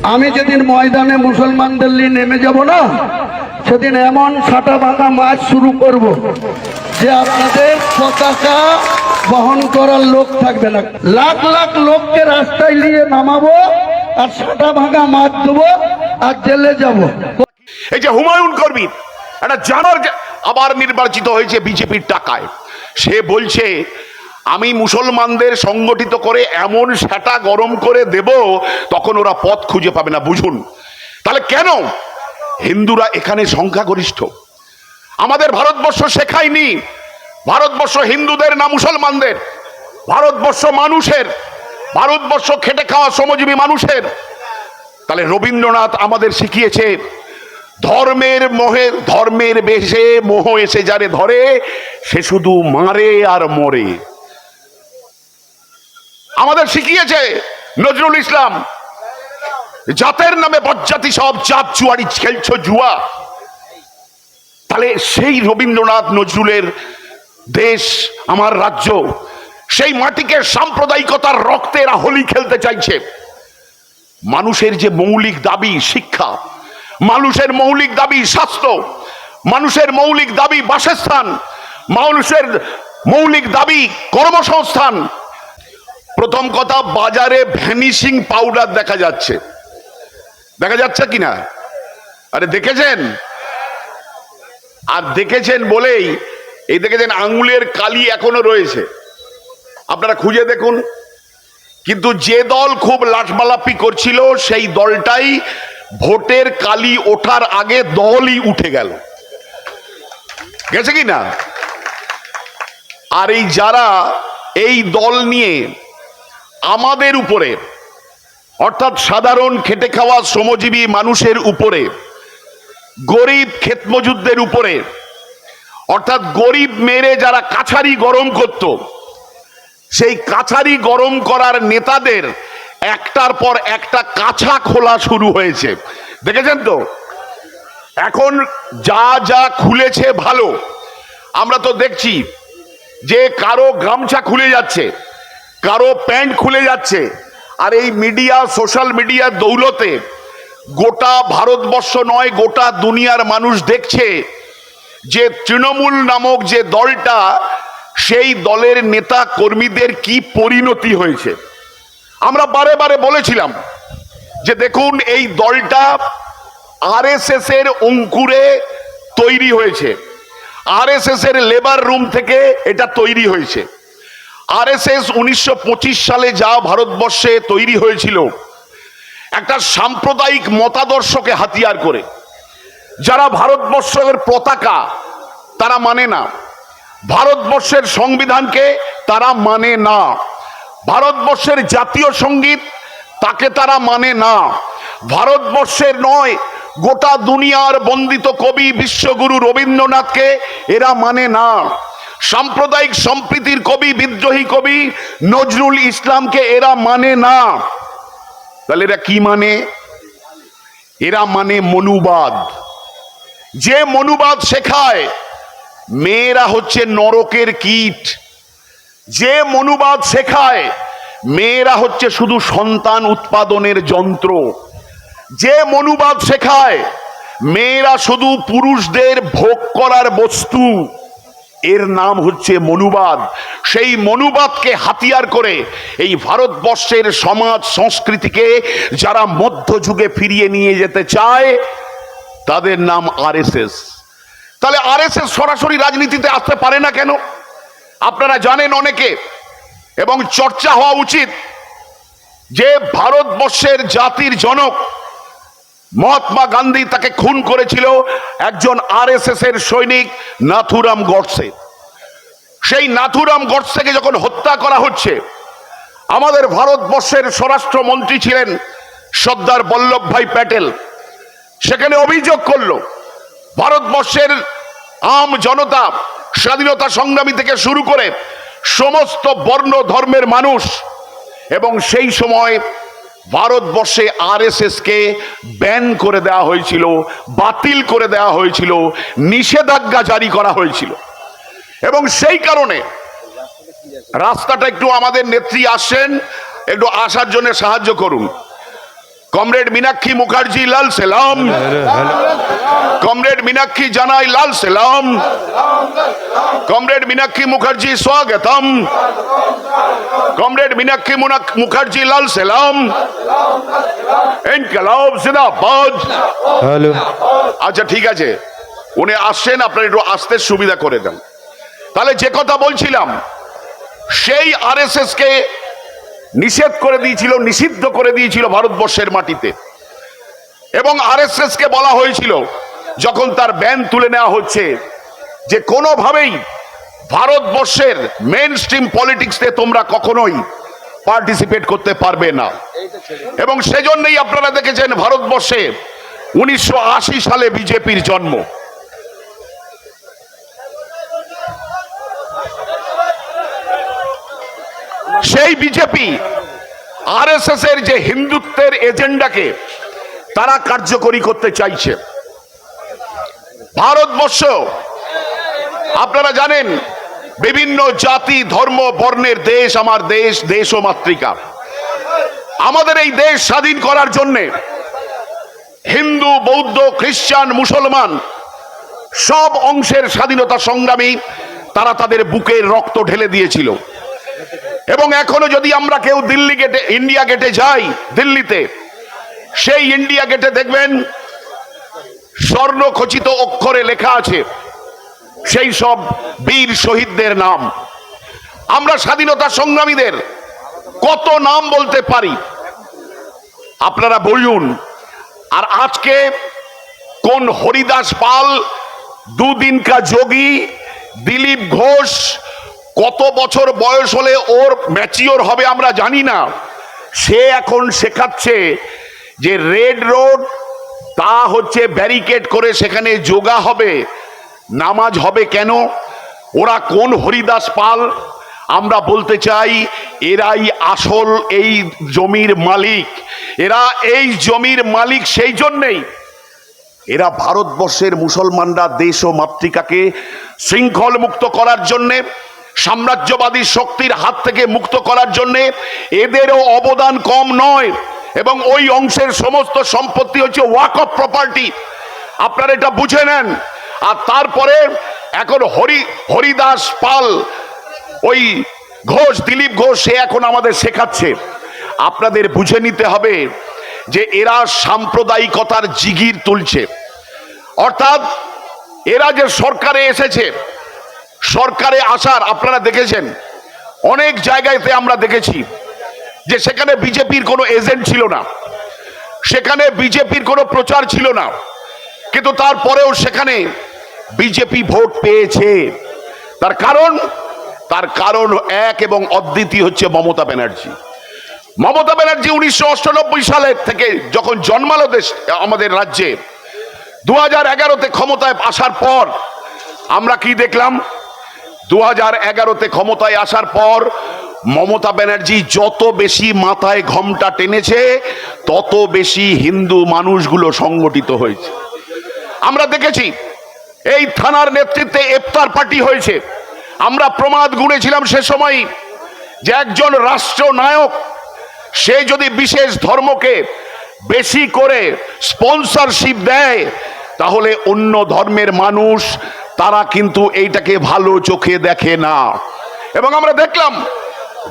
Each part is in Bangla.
আমি যেদিন ময়দানে মুসলমানদের নিয়ে নেমে যাব না, সেদিন এমন ছাটা ভাঙা মাছ শুরু করব যে আপনাদের পতাকা বহন করার লোক থাকবে না। লাখ লাখ লোককে রাস্তায় নিয়ে নামাবো আর ছাটা ভাঙা মাছ দেবো আর জেলে যাব। এই যে হুমায়ুন কবির একটা জানার আবার নির্বাচিত হয়েছে বিজেপির টাকায়, সে বলছে আমি মুসলমানদের সংগঠিত করে এমন সেটা গরম করে দেব তখন ওরা পথ খুঁজে পাবে না। বুঝুন তাহলে কেন হিন্দুরা এখানে সংখ্যাগরিষ্ঠ। আমাদের ভারতবর্ষ শেখায়নি, ভারতবর্ষ হিন্দুদের না মুসলমানদের, ভারতবর্ষ মানুষের, ভারতবর্ষ খেটে খাওয়া শ্রমজীবী মানুষের। তাহলে রবীন্দ্রনাথ আমাদের শিখিয়েছে ধর্মের মোহে, ধর্মের বেশে মোহ এসে যারে ধরে সে শুধু মারে আর মরে। আমাদের শিখিয়েছে নজরুল ইসলাম, জাতের নামে বজ্জাতি সব চাপ চুয়ারি খেলছো জুয়া। তাহলে সেই রবীন্দ্রনাথ নজরুলের দেশ আমার রাজ্য, সেই মাটিকে সাম্প্রদায়িকতার রক্তে এরা হোলি খেলতে চাইছে। মানুষের যে মৌলিক দাবি শিক্ষা, মানুষের মৌলিক দাবি স্বাস্থ্য, মানুষের মৌলিক দাবি বাসস্থান, মানুষের মৌলিক দাবি কর্মসংস্থান। প্রথম কথা, বাজারে ভ্যানিশিং পাউডার দেখা যাচ্ছে, দেখা যাচ্ছে কিনা? আরে দেখেছেন? আর দেখেছেন বলেই এই দেখেছেন আঙ্গুলের কালি এখনো রয়েছে, আপনারা খুঁজে দেখুন। কিন্তু যে দল খুব লাটমালাপি করছিল সেই দলটাই ভোটের কালি ওঠার আগে দলই উঠে গেল, গেছে কি না? আর এই যারা এই দল নিয়ে আমাদের উপরে, অর্থাৎ সাধারণ খেটে খাওয়া শ্রমজীবী মানুষের উপরে, গরিব ক্ষেতমজুরদের উপরে, অর্থাৎ গরিব মেরে যারা কাছারি গরম করত, সেই কাছারি গরম করার নেতাদের একটার পর একটা কাছা খোলা শুরু হয়েছে, দেখেছেন তো? এখন যা যা খুলেছে ভালো, আমরা তো দেখছি যে কারো গামছা খুলে যাচ্ছে, কারো প্যান্ট খুলে যাচ্ছে। আর এই মিডিয়া, সোশ্যাল মিডিয়ার দৌলতে গোটা ভারতবর্ষ নয় গোটা দুনিয়ার মানুষ দেখছে যে তৃণমূল নামক যে দলটা, সেই দলের নেতা কর্মীদের কি পরিণতি হয়েছে। আমরা বারে বারে বলেছিলাম যে দেখুন এই দলটা আরএসএস এর অঙ্কুরে তৈরি হয়েছে, আরএসএস এর লেবার রুম থেকে এটা তৈরি হয়েছে। আরএসএস 1925 সালে যা ভারতবর্ষে তৈরি হয়েছিল একটা সাম্প্রদায়িক মতাদর্শকে হাতিয়ার করে। যারা ভারতবর্ষের পতাকা তারা মানে না, ভারতবর্ষের সংবিধানকে তারা মানে না, ভারতবর্ষের জাতীয় সঙ্গীত তাকে তারা মানে না, ভারতবর্ষের নয় গোটা দুনিয়ার বন্দিত কবি বিশ্বগুরু রবীন্দ্রনাথকে এরা মানে না, সাম্প্রদায়িক সম্প্রীতির কবি বিদ্রোহী কবি নজরুল ইসলামকে এরা মানে না। তাহলে এরা কি মানে? এরা মানে মনুবাদ। যে মনুবাদ শেখায় মেয়েরা হচ্ছে নরকের কীট, যে মনুবাদ শেখায় মেয়েরা হচ্ছে শুধু সন্তান উৎপাদনের যন্ত্র, যে মনুবাদ শেখায় মেয়েরা শুধু পুরুষদের ভোগ করার বস্তু, এর নাম হচ্ছে মনুবাদ। সেই মনুবাদকে হাতিয়ার করে এই ভারতবর্ষের সমাজ সংস্কৃতিকে যারা মধ্যযুগে ফিরিয়ে নিয়ে যেতে চায় তাদের নাম আরএসএস। তাহলে আরএসএস সরাসরি রাজনীতিতে আসতে পারে না কেন? আপনারা জানেন অনেকে, এবং চর্চা হওয়া উচিত, যে ভারতবর্ষের জাতির জনক মহাত্মা গান্ধী তাকে খুন করেছিল একজন আরএসএস এর সৈনিক নাথুরাম গডসে। সেই নাথুরাম গডসেকে যখন হত্যা করা হচ্ছে, আমাদের ভারতবর্ষের স্বরাষ্ট্রমন্ত্রী ছিলেন সর্দার বল্লভভাই প্যাটেল, সেখানে অভিযোগ করলো ভারতবর্ষের আম জনতা, স্বাধীনতা সংগ্রামী থেকে শুরু করে সমস্ত বর্ণ ধর্মের মানুষ, এবং সেই সময় ভারতবর্ষে আরএসএস কে ব্যান করে দেওয়া হয়েছিল, বাতিল করে দেওয়া হয়েছিল, নিষেধাজ্ঞা জারি করা হয়েছিল। এবং সেই কারণে রাস্তাটা একটু আমাদের নেত্রী আসেন, একটু আসার জন্য সাহায্য করুন। কমরেড মীনাক্ষী মুখার্জি লাল সালাম, কমরেড মীনাক্ষী জানাই লাল সালাম, কমরেড মীনাক্ষী মুখার্জি স্বাগতম, কমরেড মীনাক্ষী মুখার্জি লাল সালাম, ইনকলাব জিন্দাবাদ। আচ্ছা ঠিক আছে, উনি আসছেন, আপনার একটু আসতে সুবিধা করে দেন। তাহলে যে কথা বলছিলাম, সেই আরএসএস কে নিষেধ করে দিয়েছিল, নিষিদ্ধ করে দিয়েছিল ভারতবর্ষের মাটিতে। এবং আরএসএস কে বলা হয়েছিল যখন তার ব্যান তুলে নেওয়া হচ্ছে যে কোনোভাবেই ভারতবর্ষের মেইন স্ট্রিম পলিটিক্সে তোমরা কখনোই পার্টিসিপেট করতে পারবে না। এবং সেজন্যই আপনারা দেখেছেন ভারতবর্ষে 1980 সালে বিজেপির জন্ম। সেই বিজেপি আরএসএস এর যে হিন্দুত্বের এজেন্ডাকে তারা কার্যকরী করতে চাইছে। ভারতবর্ষ আপনারা জানেন বিভিন্ন জাতি ধর্ম বর্ণের দেশ, আমার দেশ, দেশ ও মাতৃকা। আমাদের এই দেশ স্বাধীন করার জন্য হিন্দু, বৌদ্ধ, খ্রিস্টান, মুসলমান সব অংশের স্বাধীনতা সংগ্রামী তারা তাদের বুকের রক্ত ঢেলে দিয়েছিল। এবং এখনো যদি আমরা কেউ দিল্লি গেটে, ইন্ডিয়া গেটে যাই, দিল্লিতে সেই ইন্ডিয়া গেটে দেখবেন স্বর্ণখচিত অক্ষরে লেখা আছে সেই সব বীর শহীদদের নাম। আমরা স্বাধীনতা সংগ্রামীদের কত নাম বলতে পারি আপনারা বলুন। আর আজকে কোন হরিদাস পাল, দুদিনকা যোগী, দিলীপ ঘোষ, কত বছর বয়স হলে ওর ম্যাচিওর হবে আমরা জানি না, সে এখন শেখাচ্ছে যে রেড রোড তা হচ্ছে ব্যারিকেড করে সেখানে যোগা হবে, নামাজ হবে কেন? ওরা কোন হরিদাস পাল? আমরা বলতে চাই এরাই আসল এই জমির মালিক, এরা এই জমির মালিক। সেই জন্যেই এরা ভারতবর্ষের মুসলমানরা দেশ ও মাতৃকাকে শৃঙ্খল মুক্ত করার জন্যে, সাম্রাজ্যবাদী শক্তির হাত থেকে মুক্ত করার জন্যে এদেরও অবদান কম নয়। এবং ওই অংশের সমস্ত সম্পত্তি হচ্ছে ওয়াকফ প্রপার্টি, আপনারা এটা বুঝে নেন। আর তারপরে এখন হরিদাস পাল, ওই ঘোষ, দিলীপ ঘোষ, সে এখন আমাদের শেখাচ্ছে। আপনাদের বুঝে নিতে হবে যে এরা সাম্প্রদায়িকতার জিগির তুলছে। অর্থাৎ এরা যে সরকারে এসেছে, সরকারে আসার আপনারা দেখেছেন অনেক জায়গাতে আমরা দেখেছি যে সেখানে বিজেপির কোনো এজেন্ট ছিল না, সেখানে বিজেপির কোনো প্রচার ছিল না, কিন্তু তারপরেও সেখানে বিজেপি ভোট পেয়েছে। তার কারণ এক এবং অদ্বিতীয় হচ্ছে মমতা ব্যানার্জি। মমতা ব্যানার্জি 1998 সালের থেকে যখন জন্মালো দেশ আমাদের রাজ্যে, 2011-তে ক্ষমতায় আসার পর আমরা কি দেখলাম? 2011-তে ক্ষমতায় আসার পর মমতা ব্যানার্জি যত বেশি মাথায় ঘোমটা টেনেছে তত বেশি হিন্দু মানুষগুলো সংগঠিত হয়েছে। আমরা দেখেছি এই থানার নেতৃত্বে ইফতার পার্টি হয়েছে। আমরা প্রমাদ গুনেছিলাম সে সময় যে একজন রাষ্ট্রনায়ক সে যদি বিশেষ ধর্মকে বেশি করে স্পন্সরশিপ দেয় তাহলে অন্য ধর্মের মানুষ তারা কিন্তু এইটাকে ভালো চোখে দেখে না। এবং আমরা দেখলাম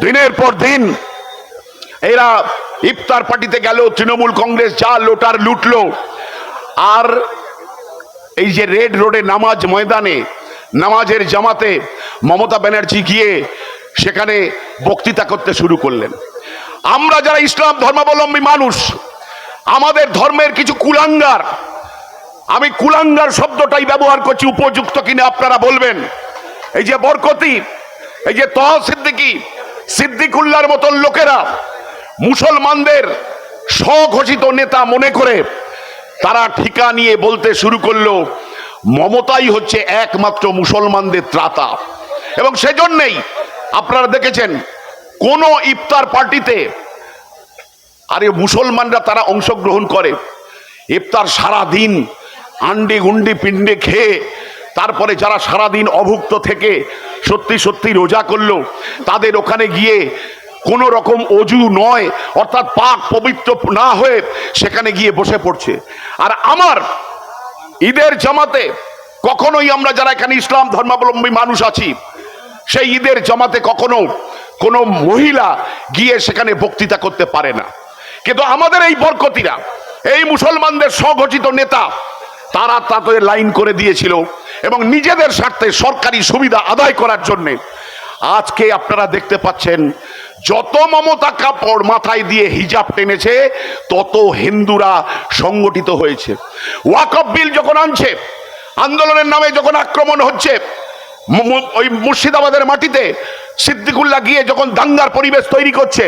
দিনের পর দিন এরা ইফতার পার্টিতে গেল, তৃণমূল কংগ্রেস যা লোটার লুটলো। আর এই যে রেড রোডে নামাজ ময়দানে, নামাজের জামাতে মমতা ব্যানার্জি গিয়ে সেখানে বক্তৃতা করতে শুরু করলেন। আমরা যারা ইসলাম ধর্মাবলম্বী মানুষ, আমাদের ধর্মের কিছু কুলাঙ্গার, আমি কুলাঙ্গার শব্দটাই ব্যবহার করছি, উপযুক্ত কিনা আপনারা বলবেন। এই যে বরকতি, এই যে তহ সিদ্দিকী, সিদ্দিকুল্লাহর মতন লোকেরা মুসলমানদের স্বঘোষিত নেতা মনে করে তারা ঠিকা নিয়ে বলতে শুরু করলো মমতাই হচ্ছে একমাত্র মুসলমানদের ত্রাতা। এবং সেজন্যই আপনারা দেখেছেন কোন ইফতার পার্টিতে আরে মুসলমানরা তারা অংশগ্রহণ করে, ইফতার সারা দিন আন্ডি গুন্ডি পিণ্ডে খেয়ে তারপরে যারা সারাদিন অভুক্ত থেকে সত্যি সত্যি রোজা করলো তাদের ওখানে গিয়ে কোন রকম অজু নয়, অর্থাৎ পাক পবিত্র না হয়ে সেখানে গিয়ে বসে পড়ছে। আর আমার ঈদের জামাতে কখনোই আমরা যারা এখানে ইসলাম ধর্মাবলম্বী মানুষ আছি, সেই ঈদের জামাতে কখনো কোনো মহিলা গিয়ে সেখানে বক্তৃতা করতে পারে না। কিন্তু আমাদের এই বরকতিরা, এই মুসলমানদের সংগঠিত নেতা, তারা তাদের লাইন করে দিয়েছিল এবং নিজেদের স্বার্থে সরকারি সুবিধা আদায় করার জন্য আজকে আপনারা দেখতে পাচ্ছেন যত মমতা কাপড় মাথায় দিয়ে হিজাব টেনেছে তত হিন্দুরা সংগঠিত হয়েছে। ওয়াকফ বিল যখন আনছে, আন্দোলনের নামে যখন আক্রমণ হচ্ছে, ওই মুর্শিদাবাদের মাটিতে সিদ্দিকুল্লাহ গিয়ে যখন দাঙ্গার পরিবেশ তৈরি করছে,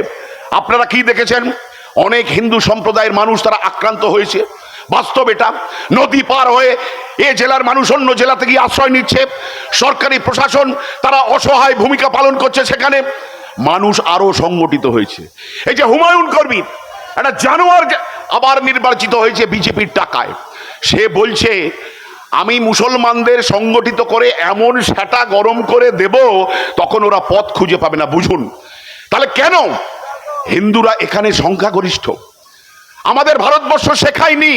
আপনারা কি দেখেছেন? অনেক হিন্দু সম্প্রদায়ের মানুষ তারা আক্রান্ত হয়েছে। বাস্তব এটা। নদী পার হয়ে এ জেলার মানুষ অন্য জেলাতে গিয়ে আশ্রয় নিচ্ছে, সরকারি প্রশাসন তারা অসহায় ভূমিকা পালন করছে, সেখানে মানুষ আরো সংগঠিত হয়েছে। এই যে হুমায়ুন কবির, একটা জানোয়ার আবার নির্বাচিত হয়েছে বিজেপির টাকায়, সে বলছে আমি মুসলমানদের সংগঠিত করে এমন সেটা গরম করে দেব তখন ওরা পথ খুঁজে পাবে না। বুঝুন তাহলে কেন হিন্দুরা এখানে সংখ্যাগরিষ্ঠ। আমাদের ভারতবর্ষ শেখায়নি,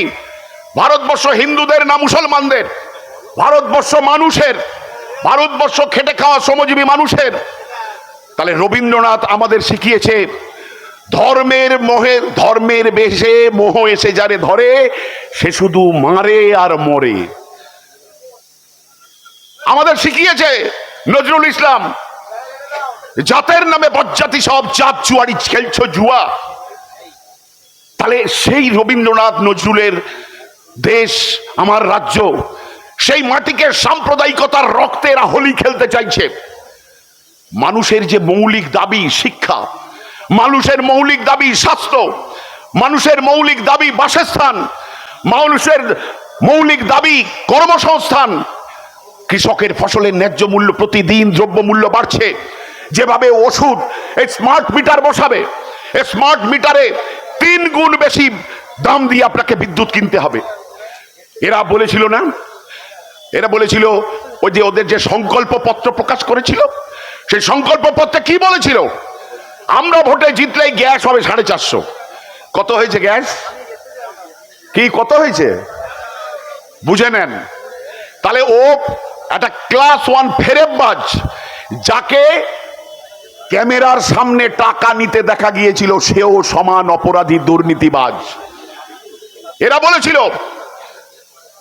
ভারতবর্ষ হিন্দুদের না মুসলমানদের, ভারতবর্ষ মানুষের, ভারতবর্ষ খেটে খাওয়া শ্রমজীবী মানুষের। তাহলে রবীন্দ্রনাথ আমাদের শিখিয়েছে ধর্মের মোহে, ধর্মের বেশে মোহ এসে যারে ধরে সে শুধু মারে আর মরে। আমাদের শিখিয়েছে নজরুল ইসলাম, জাতের নামে বজ্জাতি সব জাত জুয়ারি খেলছো জুয়া। তাহলে সেই রবীন্দ্রনাথ নজরুলের দেশ আমার রাজ্য, সেই মাটিকে সাম্প্রদায়িকতার রক্তে এরা হোলি খেলতে চাইছে। মানুষের যে মৌলিক দাবি শিক্ষা, মানুষের মৌলিক দাবি স্বাস্থ্য, মানুষের মৌলিক দাবি বাসস্থান, মানুষের মৌলিক দাবি কর্মসংস্থান, কৃষকের ফসলের ন্যায্য মূল্য, প্রতিদিন দ্রব্য মূল্য বাড়ছে। যেভাবে ওষুধ এই স্মার্ট মিটার বসাবে, এই স্মার্ট মিটারে 3 গুণ বেশি দাম দিয়ে আপনাকে বিদ্যুৎ কিনতে হবে। এরা বলেছিল না, এরা বলেছিল ওই যে ওদের যে সংকল্প পত্র প্রকাশ করেছিল, সেই সংকল্প পত্রে কি বলেছিল? আমরা ভোটে জিতলেই গ্যাস হবে 450। কত হয়েছে গ্যাস? কি কত হয়েছে বুঝে নেন। তাহলে ও একটা ক্লাস 1 ফেরেববাজ, যাকে ক্যামেরার সামনে টাকা নিতে দেখা গিয়েছিল সেও সমান অপরাধী দুর্নীতিবাজ। এরা বলেছিল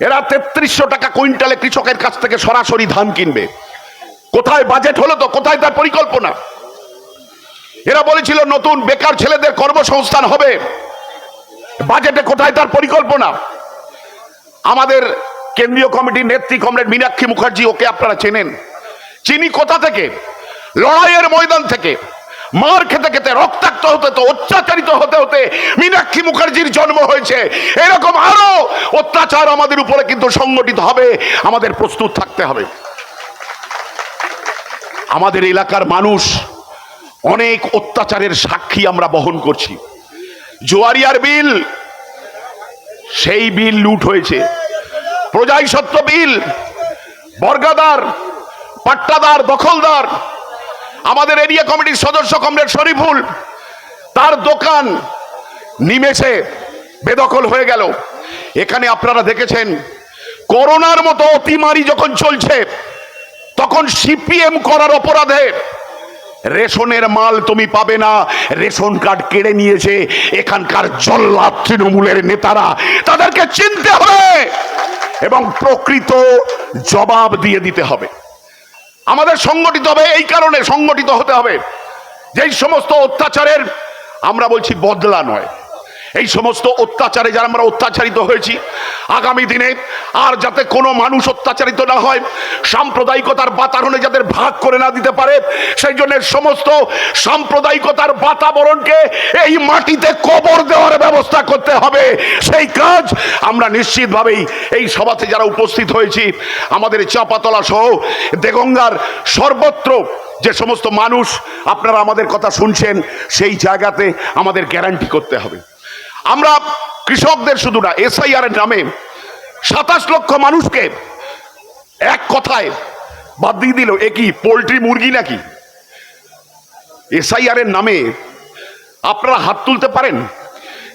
এরা 3300 টাকা কুইন্টালে কৃষকের কাছ থেকে সরাসরি ধান কিনবে। কোথায় বাজেট হলো? তো কোথায় তার পরিকল্পনা? এরা বলেছিল নতুন বেকার ছেলেদের কর্মসংস্থান হবে, বাজেটে কোথায় তার পরিকল্পনা? আমাদের কেন্দ্রীয় কমিটির নেত্রী কমরেড মীনাক্ষী মুখার্জি, ওকে আপনারা চেনেন, চিনি কোথা থেকে? লড়াইয়ের ময়দান থেকে, মার খেতে খেতে, রক্তাক্ত হতে তো, অত্যাচারিত হতে হতে মীনাক্ষী মুখার্জির জন্ম হয়েছে। এরকম আরো অত্যাচার আমাদের উপরে কিন্তু সংগঠিত হবে, আমাদের প্রস্তুত থাকতে হবে। আমাদের এলাকার মানুষ অনেক অত্যাচারের সাক্ষী আমরা বহন করছি। জোয়ারিয়ার বিল, সেই বিল লুট হয়েছে। প্রজাই সত্য বিল, বর্গাদার, পাট্টাদার, দখলদার, আমাদের এরিয়া কমিটির সদস্য কমরেড শরীফুল, তার দোকান নিমেষে বেদখল হয়ে গেল। এখানে আপনারা দেখেছেন করোনার মতো অতিমারি যখন চলছে তখন সিপিএম করার অপরাধে রেশনের মাল তুমি পাবে না, রেশন কার্ড কেড়ে নিয়েছে এখানকার জল্লাদ তৃণমূলের নেতারা। তাদেরকে চিনতে হবে এবং প্রকৃত জবাব দিয়ে দিতে হবে। আমাদের সংগঠিত হবে, এই কারণে সংগঠিত হতে হবে যেই সমস্ত অত্যাচারের, আমরা বলছি বদলা নয়, এই সমস্ত অত্যাচারে যারা আমরা অত্যাচারিত হয়েছি, আগামী দিনে আর যাতে কোনো মানুষ অত্যাচারিত না হয়, সাম্প্রদায়িকতার বাতাবরণে যাদের ভাগ করে না দিতে পারে, সেই জন্য সমস্ত সাম্প্রদায়িকতার বাতাবরণকে এই মাটিতে কবর দেওয়ার ব্যবস্থা করতে হবে। সেই কাজ আমরা নিশ্চিতভাবেই এই সভাতে যারা উপস্থিত হয়েছি, আমাদের চাঁপাতলা সহ দেগঙ্গার সর্বত্র যে সমস্ত মানুষ আপনারা আমাদের কথা শুনছেন, সেই জায়গাতে আমাদের গ্যারান্টি করতে হবে। আমরা কৃষকদের শুধু না, এসআইআর এর নামে 27 লক্ষ মানুষকে এক কথায় বাদ দিয়ে দিল। এ কি পোল্ট্রি মুরগি নাকি? এসআইআর এর নামে আপনারা হাত তুলতে পারেন?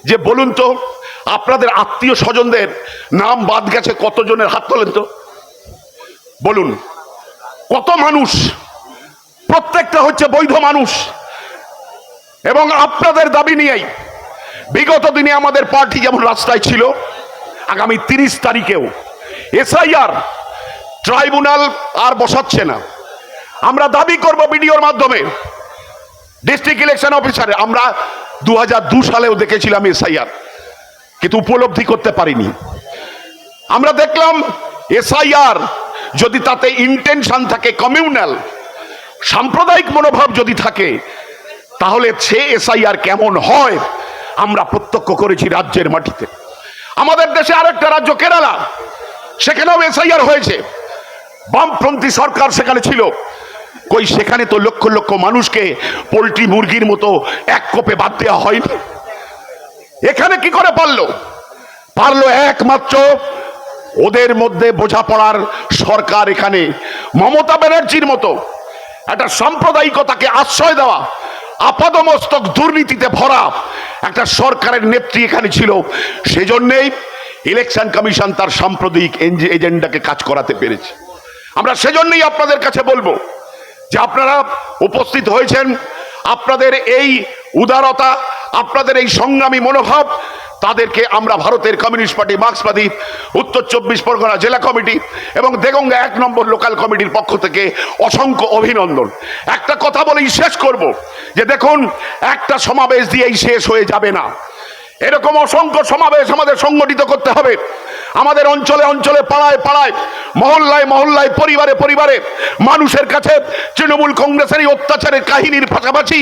যে বলুন তো, আপনাদের আত্মীয় স্বজনদের নাম বাদ গেছে কতজনের? হাত তোলেন তো, বলুন কত মানুষ? প্রত্যেকটা হচ্ছে বৈধ মানুষ। এবং আপনাদের দাবি নিয়েই বিগত দিনে আমাদের পার্টি যেমন রাস্তায় ছিল, আগামী 30 তারিখেও এসআইআর ট্রাইব্যুনাল আর বসাচ্ছে না। আমরা দাবি করব ভিডিওর মাধ্যমে, ডিস্ট্রিক্ট ইলেকশন অফিসারে। আমরা 2002 সালেও দেখেছিলাম এসআইআর, কিন্তু উপলব্ধি করতে পারিনি। আমরা দেখলাম এসআইআর যদি তাতে ইন্টেনশন থাকে কমিউনাল, সাম্প্রদায়িক মনোভাব যদি থাকে, তাহলে সে এসআইআর কেমন হয় আমরা প্রত্যক্ষ করেছি রাজ্যের মাটিতে। আমাদের দেশে আরেকটা রাজ্য কেরালা, সেখানেও এসআইআর হয়েছে, বামপন্থী সরকার সেখানে ছিল। কই সেখানে তো লক্ষ লক্ষ মানুষকে পোল্ট্রি মুরগির মতো এক কোপে বাদ দেওয়া হয়নি। এখানে কি করে পারলো একমাত্র ওদের মধ্যে বোঝাপড়ার সরকার। এখানে মমতা ব্যানার্জির মতো একটা সাম্প্রদায়িকতাকে আশ্রয় দেওয়া, আপাদমস্তক দুর্নীতিতে ভরা একটা সরকারের নেত্রী এখানে ছিল। সেজন্যই ইলেকশন কমিশন তার সাম্প্রদায়িক এজেন্ডাকে কাজ করাতে পেরেছে। আমরা সেজন্যই আপনাদের কাছে বলবো যে আপনারা উপস্থিত হয়েছেন, আপনাদের এই উদারতা, আপনাদের এই সংগ্রামী মনোভাব, তাদেরকে আমরা ভারতের কমিউনিস্ট পার্টি, মার্ক্সবাদী উত্তর 24 পরগনা জেলা কমিটি এবং দেগঙ্গা 1 নম্বর লোকাল কমিটির পক্ষ থেকে অসংখ্য অভিনন্দন। একটা কথা বলেই শেষ করব যে দেখুন, একটা সমাবেশ দিয়েই শেষ হয়ে যাবে না। এরকম অসংখ্য সমাবেশ আমাদের সংগঠিত করতে হবে। আমাদের অঞ্চলে অঞ্চলে, পাড়ায় পাড়ায়, মহল্লায় মহল্লায়, পরিবারে পরিবারে মানুষের কাছে তৃণমূল কংগ্রেসের এই অত্যাচারের কাহিনীর পাশাপাশি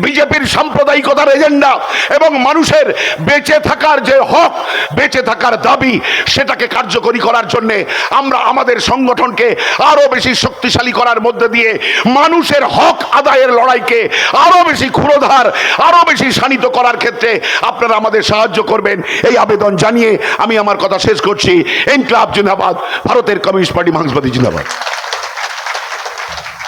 বিজেপির সাম্প্রদায়িকতার এজেন্ডা এবং মানুষের বেঁচে থাকার যে হক, বেঁচে থাকার দাবি, সেটাকে কার্যকরী করার জন্য আমরা আমাদের সংগঠনকে আরো বেশি শক্তিশালী করার মধ্যে দিয়ে মানুষের হক আদায়ের লড়াইকে আরো বেশি ক্ষুরোধার, আরো বেশি শানিত করার ক্ষেত্রে আপনারা আমাদের সাহায্য করবেন, এই আবেদন জানিয়ে আমি আমার কথা শেষ করছি। ইনকলাব জিন্দাবাদ, ভারতের কমিউনিস্ট পার্টি, মার্ক্সবাদী জিন্দাবাদ।